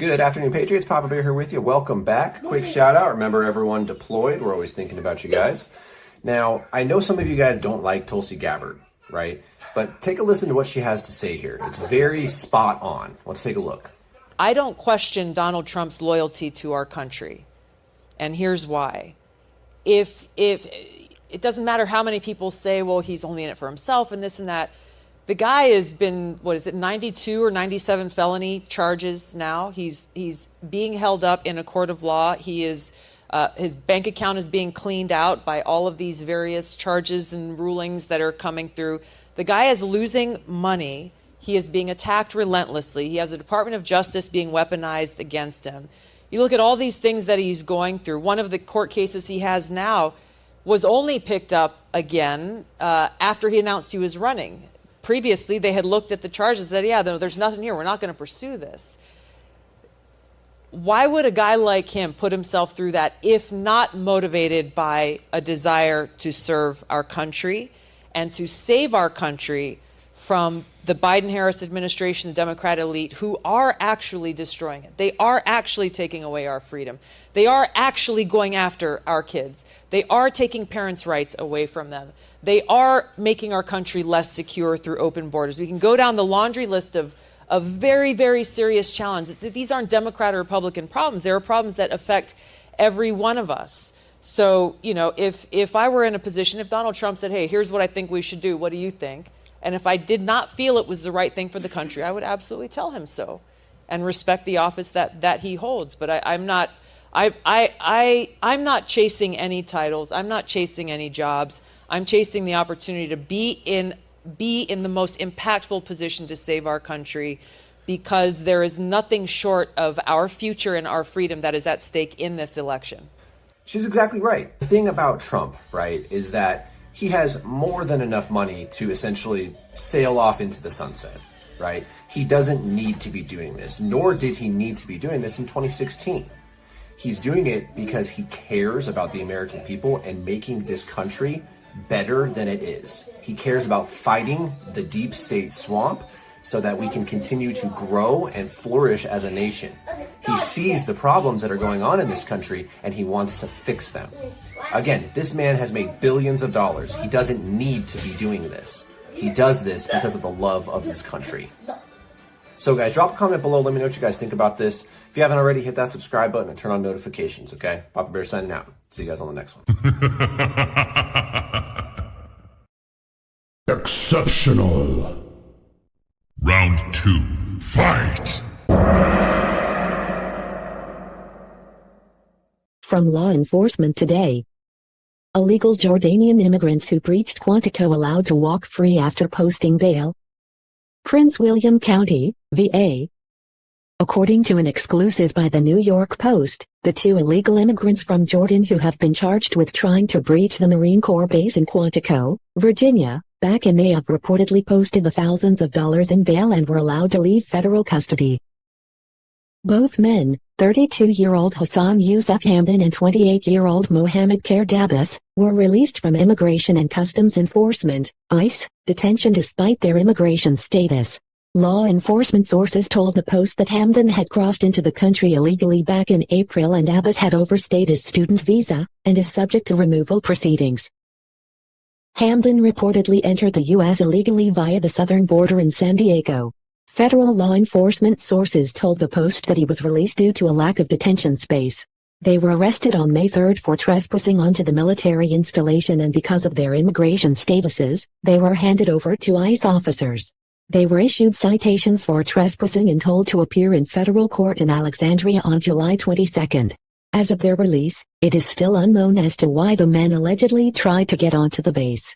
Good afternoon, Patriots. Papa Bear here with you. Welcome back. Quick shout out. Remember, everyone deployed. We're always thinking about you guys. Now, I know some of you guys don't like Tulsi Gabbard, right? But take a listen to what she has to say here. It's very spot on. Let's take a look. I don't question Donald Trump's loyalty to our country. And here's why. If it doesn't matter how many people say, well, he's only in it for himself and this and that. The guy has been, 92 or 97 felony charges now. He's being held up in a court of law. He is, his bank account is being cleaned out by all of these various charges and rulings that are coming through. The guy is losing money. He is being attacked relentlessly. He has the Department of Justice being weaponized against him. You look at all these things that he's going through. One of the court cases he has now was only picked up again after he announced he was running. Previously, they had looked at the charges and said, yeah, there's nothing here. We're not going to pursue this. Why would a guy like him put himself through that if not motivated by a desire to serve our country and to save our country from the Biden-Harris administration, the Democrat elite, who are actually destroying it? They are actually taking away our freedom. They are actually going after our kids. They are taking parents' rights away from them. They are making our country less secure through open borders. We can go down the laundry list of very, very serious challenges. These aren't Democrat or Republican problems. There are problems that affect every one of us. So, you know, if I were in a position, if Donald Trump said, hey, here's what I think we should do, what do you think? And if I did not feel it was the right thing for the country, I would absolutely tell him so and respect the office that he holds. But I'm not chasing any titles. I'm not chasing any jobs. I'm chasing the opportunity to be in the most impactful position to save our country, because there is nothing short of our future and our freedom that is at stake in this election. She's exactly right. The thing about Trump, right, is that he has more than enough money to essentially sail off into the sunset, right? He doesn't need to be doing this, nor did he need to be doing this in 2016. He's doing it because he cares about the American people and making this country better than it is. He cares about fighting the deep state swamp so that we can continue to grow and flourish as a nation. He sees the problems that are going on in this country and he wants to fix them. Again, this man has made billions of dollars. He doesn't need to be doing this. He does this because of the love of his country. So guys, drop a comment below. Let me know what you guys think about this. If you haven't already, hit that subscribe button and turn on notifications, okay? Papa Bear signing out. See you guys on the next one. Exceptional. Round 2. Fight! From Law Enforcement Today. Illegal Jordanian immigrants who breached Quantico allowed to walk free after posting bail. Prince William County, VA. According to an exclusive by the New York Post, the two illegal immigrants from Jordan who have been charged with trying to breach the Marine Corps base in Quantico, Virginia, back in May have reportedly posted the thousands of dollars in bail and were allowed to leave federal custody. Both men, 32-year-old Hassan Yusuf Hamdan and 28-year-old Mohammed Khair Dabbas, were released from Immigration and Customs Enforcement, ICE, detention despite their immigration status. Law enforcement sources told the Post that Hamdan had crossed into the country illegally back in April and Dabbas had overstayed his student visa, and is subject to removal proceedings. Hamdan reportedly entered the U.S. illegally via the southern border in San Diego. Federal law enforcement sources told the Post that he was released due to a lack of detention space. They were arrested on May 3 for trespassing onto the military installation, and because of their immigration statuses, they were handed over to ICE officers. They were issued citations for trespassing and told to appear in federal court in Alexandria on July 22. As of their release, it is still unknown as to why the men allegedly tried to get onto the base.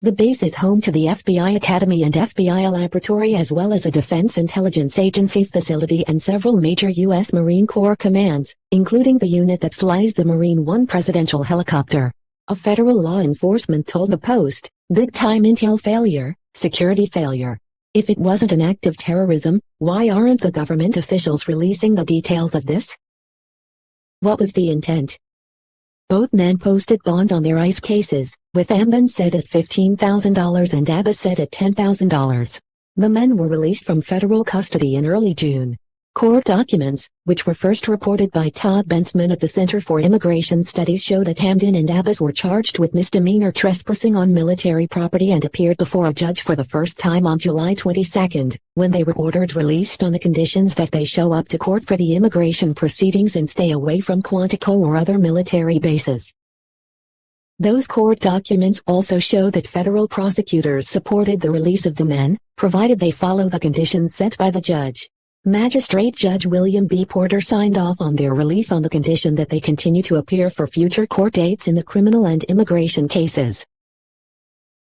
The base is home to the FBI Academy and FBI Laboratory, as well as a Defense Intelligence Agency facility and several major U.S. Marine Corps commands, including the unit that flies the Marine One presidential helicopter. A federal law enforcement told the Post, "Big-time intel failure, security failure. If it wasn't an act of terrorism, why aren't the government officials releasing the details of this? What was the intent?" Both men posted bond on their ICE cases, with Hamdan set at $15,000 and Dabbas set at $10,000. The men were released from federal custody in early June. Court documents, which were first reported by Todd Bensman of the Center for Immigration Studies, show that Hamdan and Abbas were charged with misdemeanor trespassing on military property and appeared before a judge for the first time on July 22, when they were ordered released on the conditions that they show up to court for the immigration proceedings and stay away from Quantico or other military bases. Those court documents also show that federal prosecutors supported the release of the men, provided they follow the conditions set by the judge. Magistrate Judge William B. Porter signed off on their release on the condition that they continue to appear for future court dates in the criminal and immigration cases.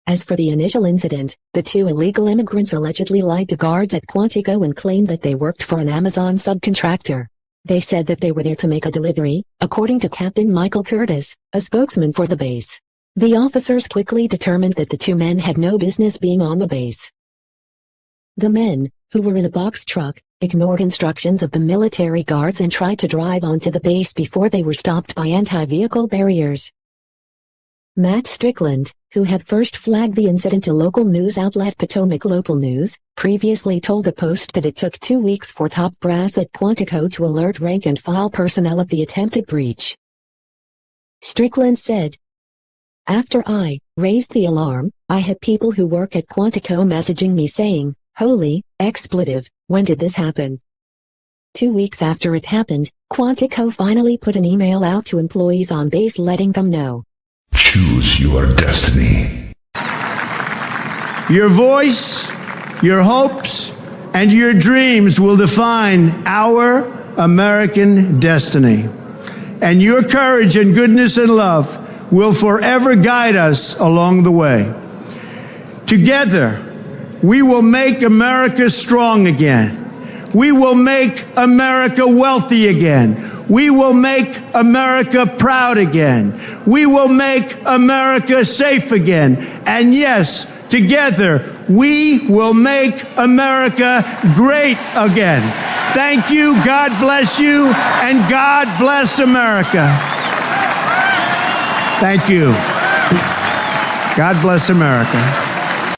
As for the initial incident, the two illegal immigrants allegedly lied to guards at Quantico and claimed that they worked for an Amazon subcontractor. They said that they were there to make a delivery, according to Captain Michael Curtis, a spokesman for the base. The officers quickly determined that the two men had no business being on the base. The men, who were in a box truck, ignored instructions of the military guards and tried to drive onto the base before they were stopped by anti-vehicle barriers. Matt Strickland, who had first flagged the incident to local news outlet Potomac Local News, previously told the Post that it took 2 weeks for top brass at Quantico to alert rank-and-file personnel of the attempted breach. Strickland said, "After I raised the alarm, I had people who work at Quantico messaging me saying, 'Holy expletive, when did this happen?' 2 weeks after it happened, Quantico finally put an email out to employees on base letting them know. Choose your destiny. Your voice, your hopes, and your dreams will define our American destiny. And your courage and goodness and love will forever guide us along the way. Together, we will make America strong again. We will make America wealthy again. We will make America proud again. We will make America safe again. And yes, together, we will make America great again. Thank you, God bless you, and God bless America. Thank you. God bless America.